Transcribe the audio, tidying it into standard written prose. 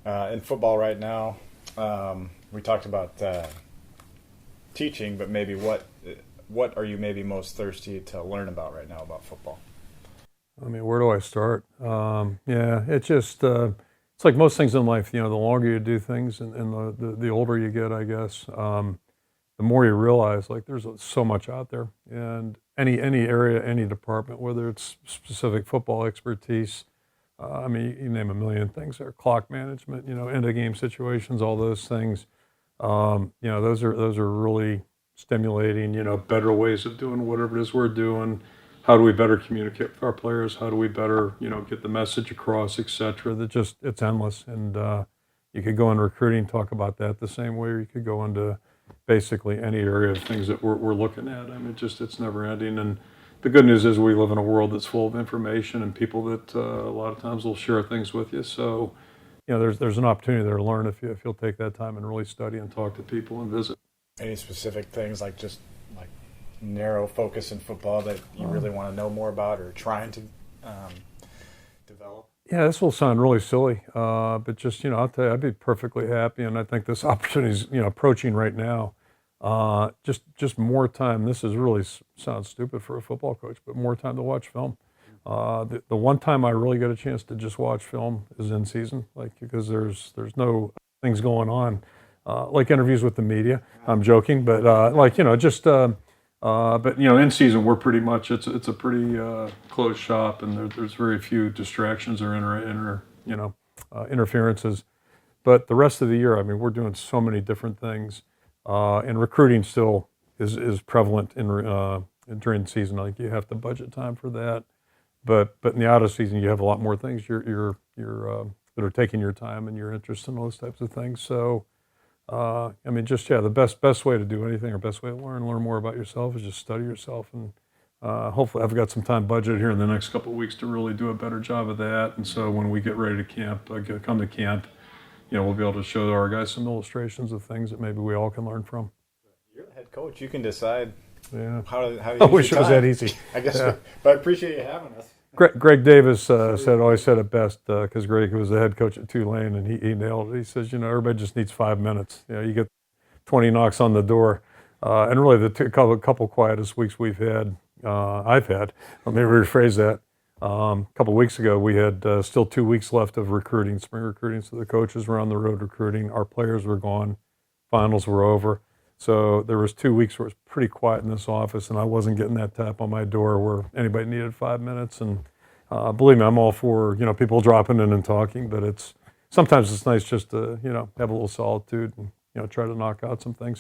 In football right now, we talked about teaching, but maybe what are you maybe most thirsty to learn about right now about football? I mean, where do I start? Yeah, it's just it's like most things in life. The longer you do things, and the older you get, I guess, the more you realize like there's so much out there, and any area, any department, whether it's specific football expertise. I mean, you name a million things there. Clock management, end of game situations, all those things. Those are really stimulating. Better ways of doing whatever it is we're doing. How do we better communicate with our players? How do we better, get the message across, et cetera? That just it's endless, and you could go in recruiting, talk about that the same way, or you could go into basically any area of things that we're looking at. I mean, it's never ending. And the good news is we live in a world that's full of information and people that a lot of times will share things with you. So, there's an opportunity there to learn if you'll take that time and really study and talk to people and visit. Any specific things like just like narrow focus in football that you really want to know more about or trying to develop? Yeah, this will sound really silly, but just I'll tell you, I'd be perfectly happy, and I think this opportunity is approaching right now. Just more time. This is really sounds stupid for a football coach, but more time to watch film. The one time I really get a chance to just watch film is in season, like because there's no things going on, like interviews with the media. I'm joking, but but in season we're pretty much it's a pretty closed shop, and there's very few distractions or interferences. But the rest of the year, I mean, we're doing so many different things, and recruiting still is prevalent during the season. Like you have to budget time for that, but in the out of season you have a lot more things that are taking your time and your interest in those types of things. So. I mean, the best way to do anything or best way to learn more about yourself is just study yourself, and hopefully I've got some time budgeted here in the next couple of weeks to really do a better job of that. And so when we get ready to come to camp, we'll be able to show our guys some illustrations of things that maybe we all can learn from. You're the head coach. You can decide how to I wish it was that easy. I guess, yeah. But I appreciate you having us. Greg Davis always said it best because Greg was the head coach at Tulane, and he nailed it. He says, everybody just needs 5 minutes. You get 20 knocks on the door, and really the couple quietest weeks I've had. Let me rephrase that. A couple of weeks ago, we had still 2 weeks left of recruiting, spring recruiting. So the coaches were on the road recruiting. Our players were gone. Finals were over. So there was 2 weeks where it was pretty quiet in this office, and I wasn't getting that tap on my door where anybody needed 5 minutes. And believe me, I'm all for people dropping in and talking, but sometimes it's nice just to have a little solitude and try to knock out some things.